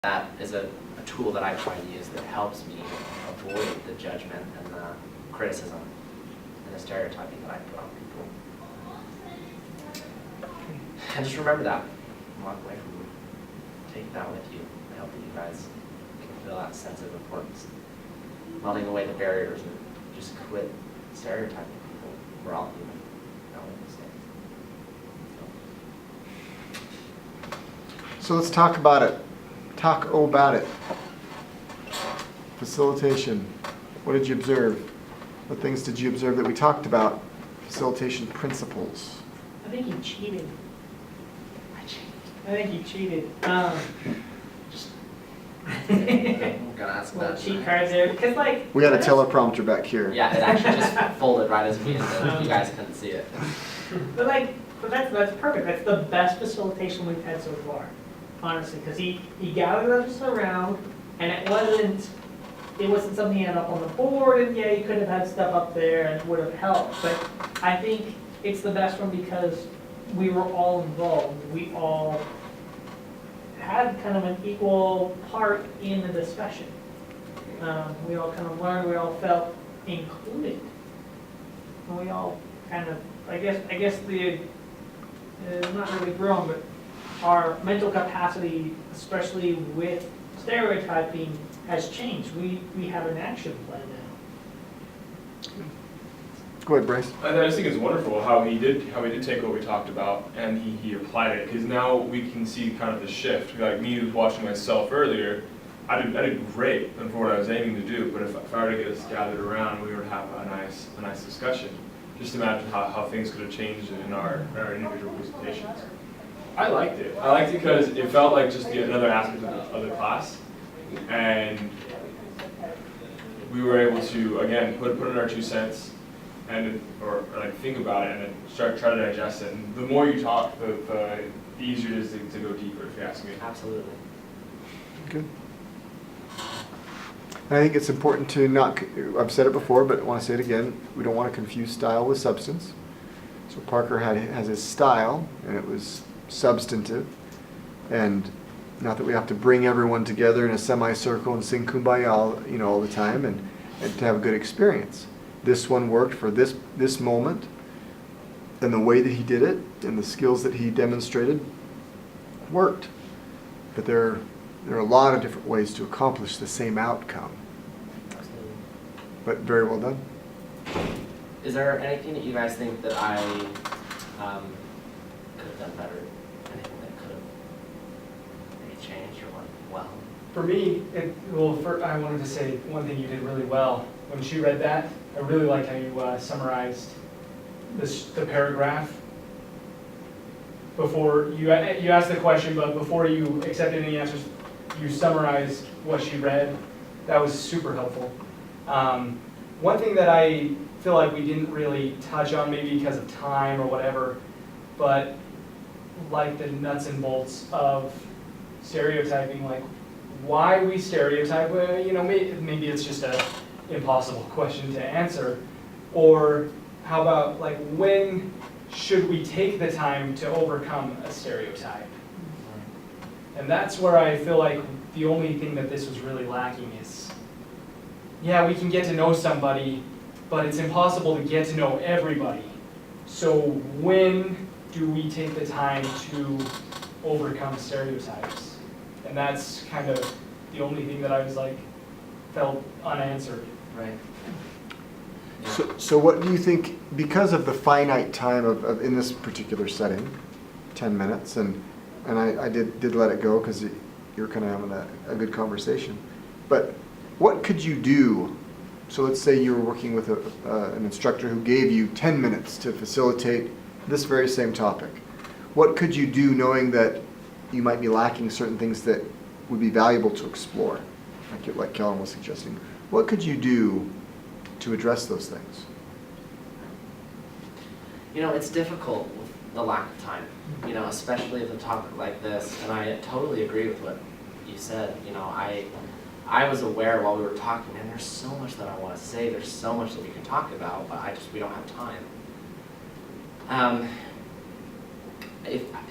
that is a tool that I try to use that helps me avoid the judgment and the criticism and the stereotyping that I put on people. And just remember that. Walk away from it. Take that with you. I hope that you guys can feel that sense of importance. Melting away the barriers and just quit stereotyping people. We're all human. No mistake. So let's talk about it. Talk about it. Facilitation. What did you observe? What things did you observe that we talked about? Facilitation principles. I think he cheated. I think he cheated. I'm gonna ask Little that. cheat cards there, because like. We had a teleprompter back here. Yeah, it actually just folded right as we ended. You guys couldn't see it. But that's perfect. That's the best facilitation we've had so far, honestly, because he gathered us around, and it wasn't something he had up on the board, and yeah, he could have had stuff up there and it would have helped. But I think it's the best one because we were all involved. We all had kind of an equal part in the discussion. We all kind of learned, we all felt included. And we all kind of, I guess not really grown, but our mental capacity, especially with stereotyping, has changed. We have an action plan now. Go ahead, Bryce. I just think it's wonderful how he did take what we talked about and he applied it, because now we can see kind of the shift. Like me watching myself earlier, I did great for what I was aiming to do, but if I were to get us gathered around, we would have a nice discussion. Just imagine how things could have changed in our individual presentations. I liked it. I liked it because it felt like just another aspect of the class, and we were able to again put in our 2 cents. Or like think about it and then try to digest it. And the more you talk, the easier it is to go deeper, if you ask me. Absolutely. Good. And I think it's important to not, I've said it before, but I want to say it again, we don't want to confuse style with substance. So Parker has his style, and it was substantive. And not that we have to bring everyone together in a semicircle and sing Kumbaya all the time and to have a good experience. This one worked for this moment, and the way that he did it and the skills that he demonstrated worked. But there are a lot of different ways to accomplish the same outcome. Absolutely. But very well done. Is there anything that you guys think that I could have done better? Anything that could have maybe changed or went well? For me, I wanted to say one thing you did really well. When she read that, I really liked how you summarized the paragraph. Before you asked the question, but before you accepted any answers, you summarized what she read. That was super helpful. One thing that I feel like we didn't really touch on, maybe because of time or whatever, but like the nuts and bolts of stereotyping, like why we stereotype. Well, maybe it's just a impossible question to answer. Or how about like when should we take the time to overcome a stereotype? And that's where I feel like the only thing that this was really lacking is, yeah, we can get to know somebody, but it's impossible to get to know everybody. So when do we take the time to overcome stereotypes? And that's kind of the only thing that I was like, felt unanswered. Right. So what do you think, because of the finite time of in this particular setting, 10 minutes, and I did let it go because you're kind of having a good conversation, but what could you do? So let's say you were working with an instructor who gave you 10 minutes to facilitate this very same topic. What could you do knowing that you might be lacking certain things that would be valuable to explore, like Kellen was suggesting? What could you do to address those things? It's difficult with the lack of time, especially with a topic like this, and I totally agree with what you said. I was aware while we were talking, and there's so much that I want to say, there's so much that we can talk about, but we don't have time.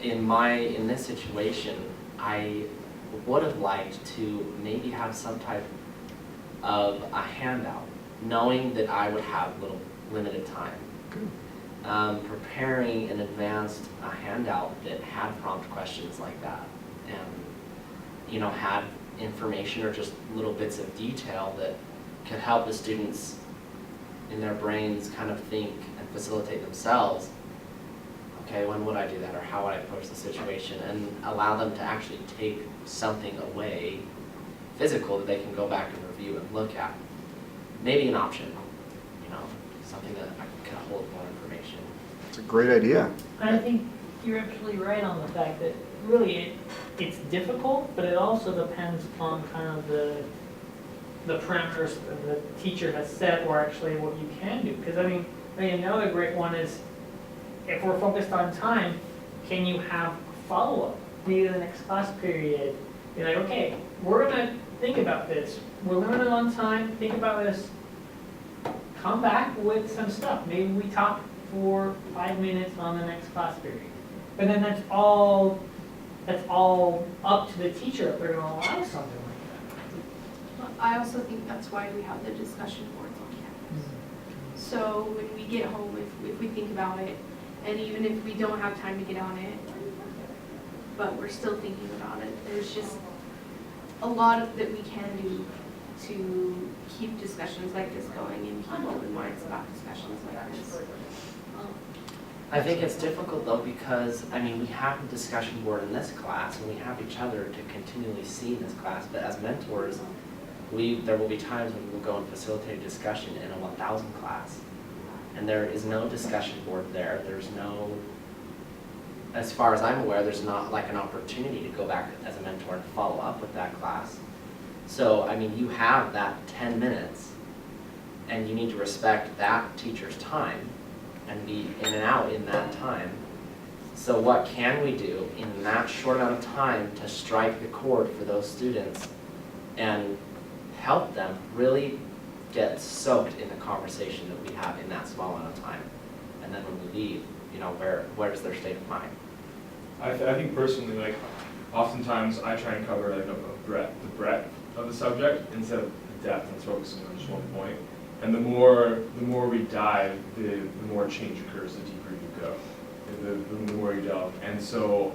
In this situation, I would have liked to maybe have some type of a handout, knowing that I would have little limited time. Good. Preparing in advance a handout that had prompt questions like that, and had information or just little bits of detail that could help the students in their brains kind of think and facilitate themselves. Okay, when would I do that, or how would I approach the situation, and allow them to actually take something away physical that they can go back and review and look at. Maybe an option, something that I can hold more information. It's a great idea. And I think you're absolutely right on the fact that really it's difficult, but it also depends on kind of the parameters that the teacher has set, or actually what you can do. Because I mean another great one is, if we're focused on time, can you have follow-up? Maybe the next class period, you're like, okay, we're gonna think about this. We're limited on time, think about this. Come back with some stuff. Maybe we talk for 5 minutes on the next class period. But then that's all up to the teacher if they're gonna allow something like that. I also think that's why we have the discussion boards on campus. So when we get home, if we think about it, and even if we don't have time to get on it, but we're still thinking about it, there's just a lot that we can do to keep discussions like this going and keep open minds about discussions like this. I think it's difficult though, because we have a discussion board in this class and we have each other to continually see in this class, but as mentors, there will be times when we'll go and facilitate a discussion in a 1000 class. And there is no discussion board there. There's no, as far as I'm aware, there's not like an opportunity to go back as a mentor and follow up with that class. So, you have that 10 minutes and you need to respect that teacher's time and be in and out in that time. So what can we do in that short amount of time to strike the chord for those students and help them really get soaked in the conversation that we have in that small amount of time? And then when we leave, where's their state of mind? I think personally, oftentimes I try and cover the breadth of the subject instead of the depth, and focusing on just one point. And the more we dive, the more change occurs, the deeper you go, the more you delve. And so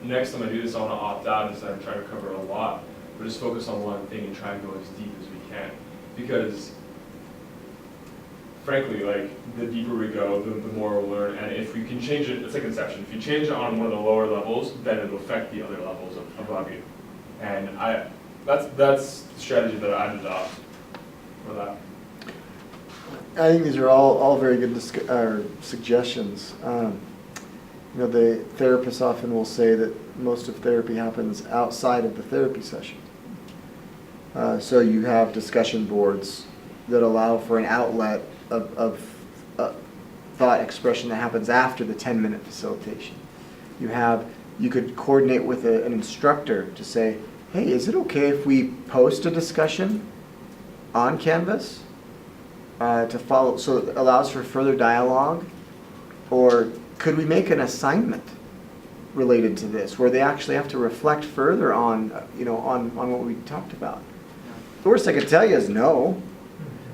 next time I do this, I want to opt out instead of trying to cover a lot, but just focus on one thing and try and go as deep as we can. Because frankly, the deeper we go, the more we'll learn. And if we can change it, it's like Inception. If you change it on one of the lower levels, then it'll affect the other levels above you. And that's the strategy that I'd adopt for that. I think these are all very good suggestions. The therapists often will say that most of therapy happens outside of the therapy session. So you have discussion boards that allow for an outlet of thought expression that happens after the 10-minute facilitation. You could coordinate with an instructor to say, hey, is it okay if we post a discussion on Canvas to follow, so it allows for further dialogue? Or could we make an assignment related to this, where they actually have to reflect further on what we talked about? The worst I could tell you is no.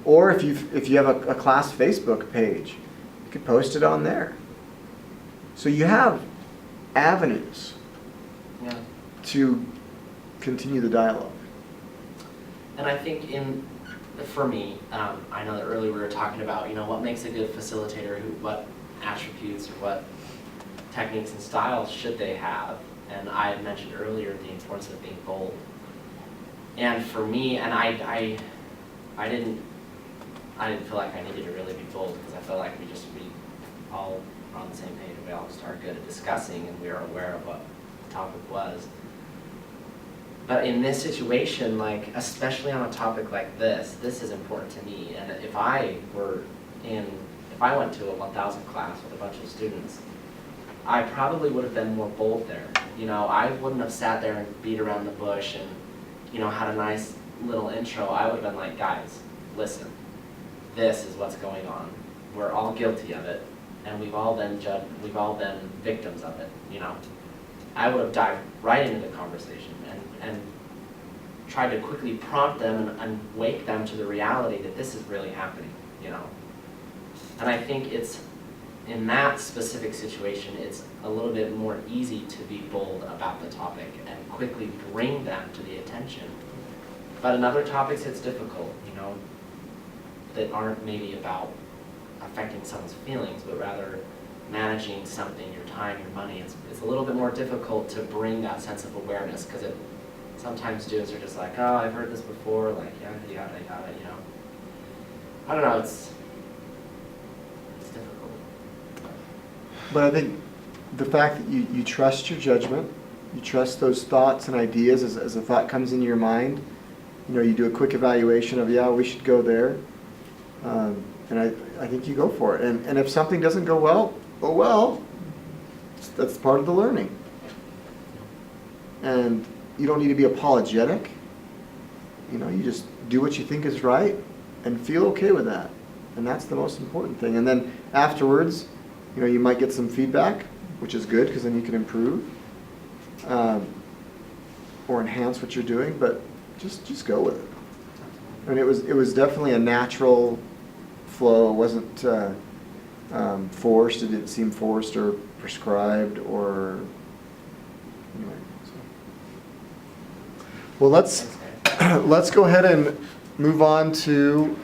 Or if you have a class Facebook page, you could post it on there. So you have avenues to continue the dialogue. And I think for me, I know that earlier we were talking about, what makes a good facilitator, what attributes or what techniques and styles should they have. And I had mentioned earlier the importance of being bold. And for me, and I didn't feel like I needed to really be bold, because I felt like we all were on the same page, and we all just are good at discussing, and we are aware of what the topic was. But in this situation, especially on a topic like this is important to me. And if I went to a 1000 class with a bunch of students, I probably would have been more bold there. I wouldn't have sat there and beat around the bush and, had a nice little intro. I would have been like, guys, listen, this is what's going on. We're all guilty of it, and we've all been victims of it, I would have dived right into the conversation and tried to quickly prompt them and wake them to the reality that this is really happening, you know? And I think it's, in that specific situation, it's a little bit more easy to be bold about the topic and quickly bring them to the attention. But in other topics, it's difficult, you know, that aren't maybe about affecting someone's feelings, but rather managing something, your time, your money. It's a little bit more difficult to bring that sense of awareness, because sometimes students are just like, oh, I've heard this before, like, yada, yada, yada, you know. I don't know, it's difficult. But I think the fact that you trust your judgment, you trust those thoughts and ideas as a thought comes into your mind, you know, you do a quick evaluation of, yeah, we should go there. And I think you go for it. And if something doesn't go well, oh well, that's part of the learning. And you don't need to be apologetic. You know, you just do what you think is right and feel okay with that. And that's the most important thing. And then afterwards, you know, you might get some feedback, which is good because then you can improve or enhance what you're doing. But just go with it. I mean, it was definitely a natural flow. It wasn't forced. It didn't seem forced or prescribed or anyway. So. Well, let's go ahead and move on to